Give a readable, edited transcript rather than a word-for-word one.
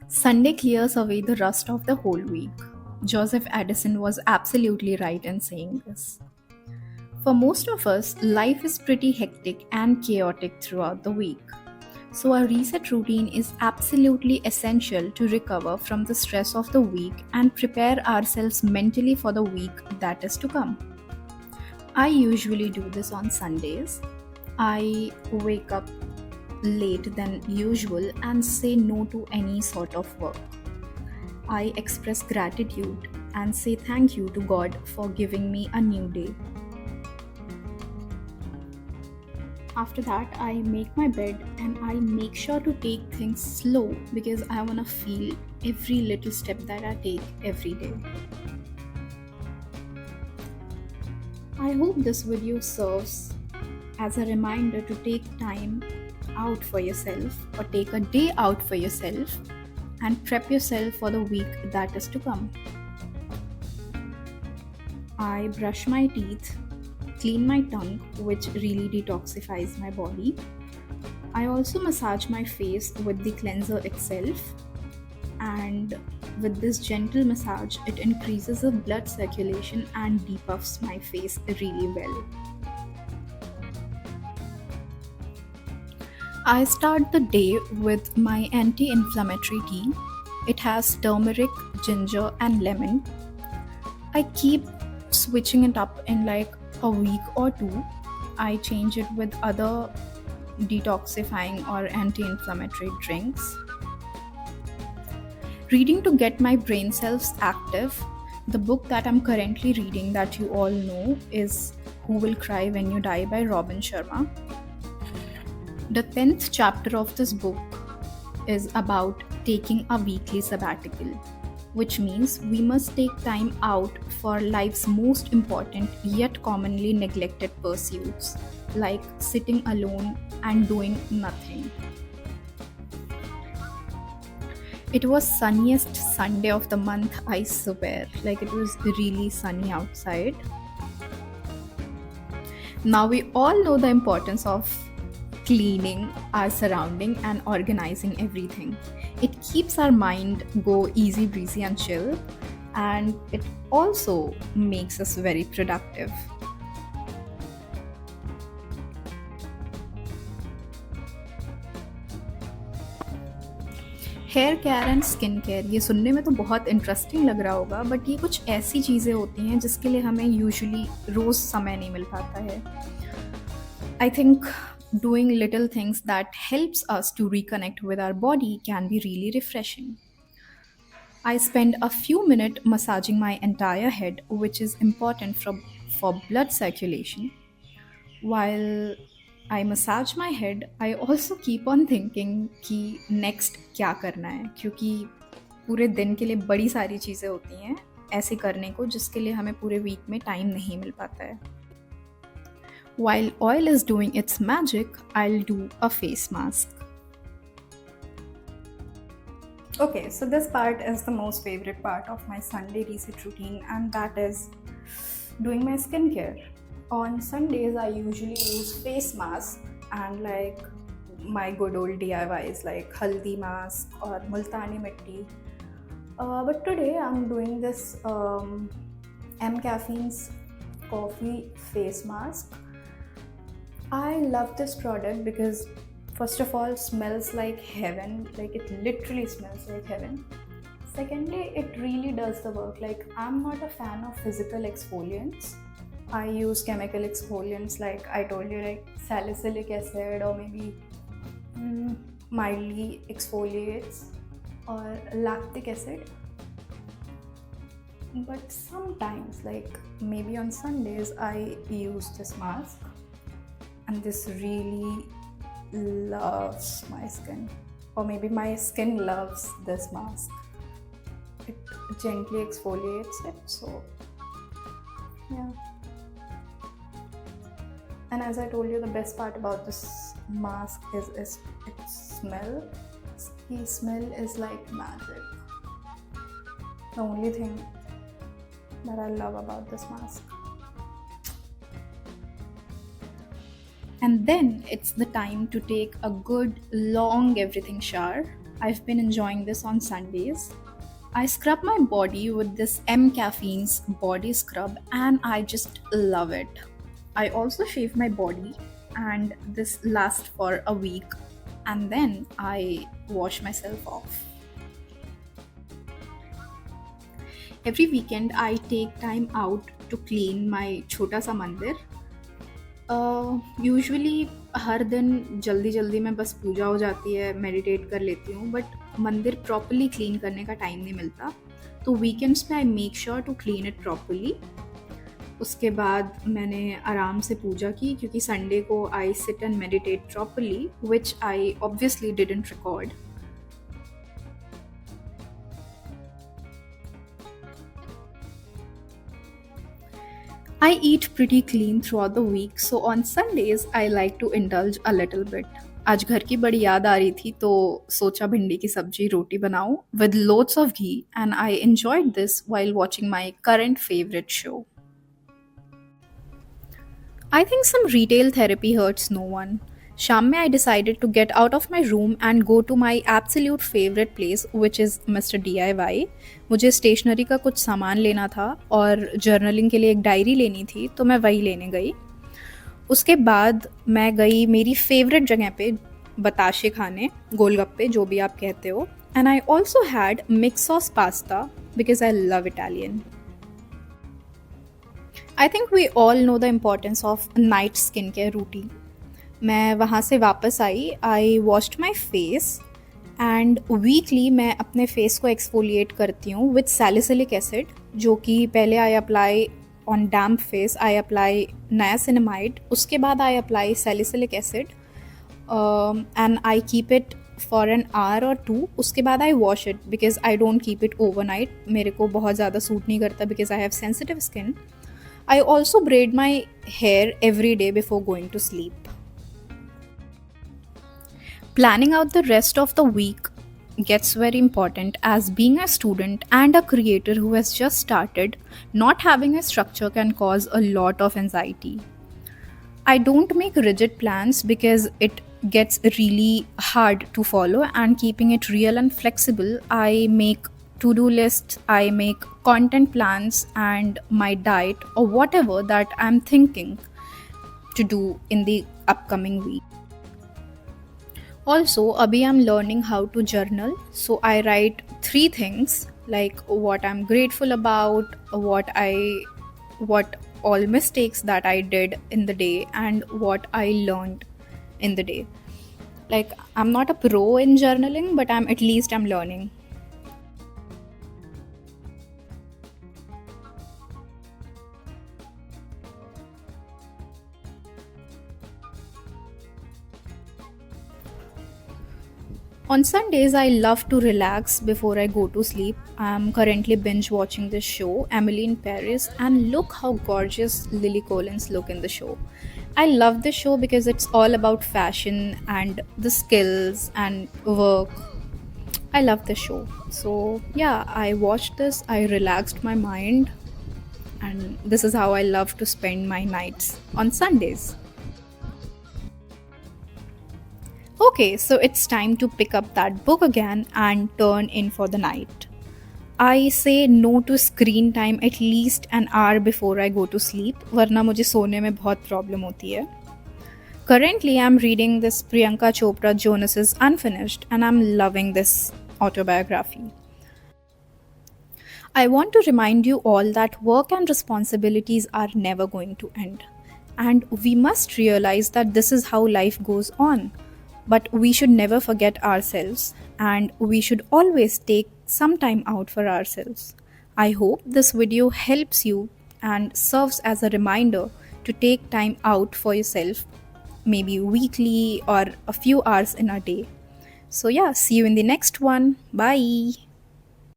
Sunday clears away the rust of the whole week. Joseph Addison was absolutely right in saying this. For most of us, life is pretty hectic and chaotic throughout the week. So, a reset routine is absolutely essential to recover from the stress of the week and prepare ourselves mentally for the week that is to come. I usually do this on Sundays. I wake up late than usual and say no to any sort of work. I express gratitude and say thank you to God for giving me a new day. After that, I make my bed and I make sure to take things slow because I want to feel every little step that I take every day. I hope this video serves as a reminder to take time out for yourself or take a day out for yourself and prep yourself for the week that is to come. I brush my teeth, clean my tongue, which really detoxifies my body. I also massage my face with the cleanser itself, and with this gentle massage, it increases the blood circulation and depuffs my face really well. I start the day with my anti inflammatory tea. It has turmeric, ginger, and lemon. I keep switching it up in like a week or two. I change it with other detoxifying or anti inflammatory drinks. Reading to get my brain cells active. The book that I'm currently reading, that you all know, is Who Will Cry When You Die by Robin Sharma. The 10th chapter of this book is about taking a weekly sabbatical, which means we must take time out for life's most important yet commonly neglected pursuits, like sitting alone and doing nothing. It was sunniest Sunday of the month, I swear. Like it was really sunny outside. Now we all know the importance of cleaning our surrounding and organizing everything. It keeps our mind go easy breezy and chill, and it also makes us very productive. Hair care and skin care, ये सुनने में तो बहुत interesting लग रहा होगा, but ये कुछ ऐसी चीज़ें होती हैं जिसके लिए हमें यूजुअली रोज़ समय नहीं मिल पाता है. I think doing little things that helps us to reconnect with our body can be really refreshing. I spend a few minutes massaging my entire head, which is important for blood circulation. While I massage my head, I also keep on thinking कि next क्या करना है, क्योंकि पूरे दिन के लिए बड़ी सारी चीज़ें होती हैं ऐसे करने को जिसके लिए हमें पूरे वीक में टाइम नहीं मिल पाता है. While oil is doing its magic, I'll do a face mask. Okay, so this part is the most favorite part of my Sunday reset routine, and that is doing my skincare. On Sundays, I usually use face mask and like my good old DIYs like haldi mask or multani mitti. But today I'm doing this M Caffeine's coffee face mask. I love this product because first of all smells like heaven, like it literally smells like heaven. Secondly, it really does the work. Like I'm not a fan of physical exfoliants. I use chemical exfoliants like I told you, like salicylic acid or maybe mildly exfoliates or lactic acid. But sometimes, like maybe on Sundays, I use this mask, and this really loves my skin, or maybe my skin loves this mask. It gently exfoliates it, so yeah. And as I told you, the best part about this mask is its smell. The smell is like magic. The only thing that I love about this mask. And then it's the time to take a good long everything shower. I've been enjoying this on Sundays. I scrub my body with this M Caffeine's body scrub and I just love it. I also shave my body and this lasts for a week and then I wash myself off. Every weekend I take time out to clean my छोटा सा मंदिर. Usually हर दिन जल्दी जल्दी में बस पूजा हो जाती है, मेडिटेट कर लेती हूँ, बट मंदिर प्रॉपरली क्लीन करने का टाइम नहीं मिलता. तो वीकेंड्स पे I make sure to clean it properly. उसके बाद मैंने आराम से पूजा की क्योंकि संडे को I sit and meditate properly, which I obviously didn't record. I eat pretty clean throughout the week, so on Sundays I like to indulge a little bit. आज घर की बड़ी याद आ रही थी तो सोचा भिंडी की सब्जी रोटी बनाऊं with loads of ghee and I enjoyed this while watching my current favorite show. I think some retail therapy hurts no one. शाम में I decided to get out of my room and go to my absolute favorite place which is Mr. DIY. मुझे stationery का कुछ सामान लेना था और journaling के लिए एक डायरी लेनी थी तो मैं वही लेने गई. उसके बाद मैं गई मेरी फेवरेट जगह पे बताशे खाने, गोलगप्पे जो भी आप कहते हो. And I also had mix sauce pasta because I love Italian. I think we all know the importance of night skin care routine. मैं वहाँ से वापस आई, I washed my face and weekly मैं अपने फेस को एक्सफोलिएट करती हूँ विथ सैलिसिलिक एसिड, जो कि पहले I apply on damp face, I apply niacinamide, उसके बाद I apply salicylic acid and I keep it for an hour और टू. उसके बाद I wash it because I don't keep it overnight, मेरे को बहुत ज़्यादा सूट नहीं करता because I have sensitive skin. I also braid my hair every day before going to sleep. Planning out the rest of the week gets very important as being a student and a creator who has just started, not having a structure can cause a lot of anxiety. I don't make rigid plans because it gets really hard to follow, and keeping it real and flexible, I make to-do lists, I make content plans and my diet or whatever that I'm thinking to do in the upcoming week. Also, abhi I'm learning how to journal, so I write 3 things like what I'm grateful about, what all mistakes that I did in the day and what I learned in the day. Like, I'm not a pro in journaling, but I'm learning. On Sundays, I love to relax before I go to sleep. I'm currently binge watching this show, Emily in Paris, and look how gorgeous Lily Collins look in the show. I love this show because it's all about fashion and the skills and work. I love the show. So, yeah, I watched this, I relaxed my mind, and this is how I love to spend my nights on Sundays. Okay, so it's time to pick up that book again and turn in for the night. I say no to screen time at least an hour before I go to sleep, वरना मुझे सोने में बहुत problem होती है. Currently, I'm reading this Priyanka Chopra Jonas's Unfinished and I'm loving this autobiography. I want to remind you all that work and responsibilities are never going to end. And we must realize that this is how life goes on. But we should never forget ourselves and we should always take some time out for ourselves. I hope this video helps you and serves as a reminder to take time out for yourself, maybe weekly or a few hours in a day. So, yeah, see you in the next one. Bye.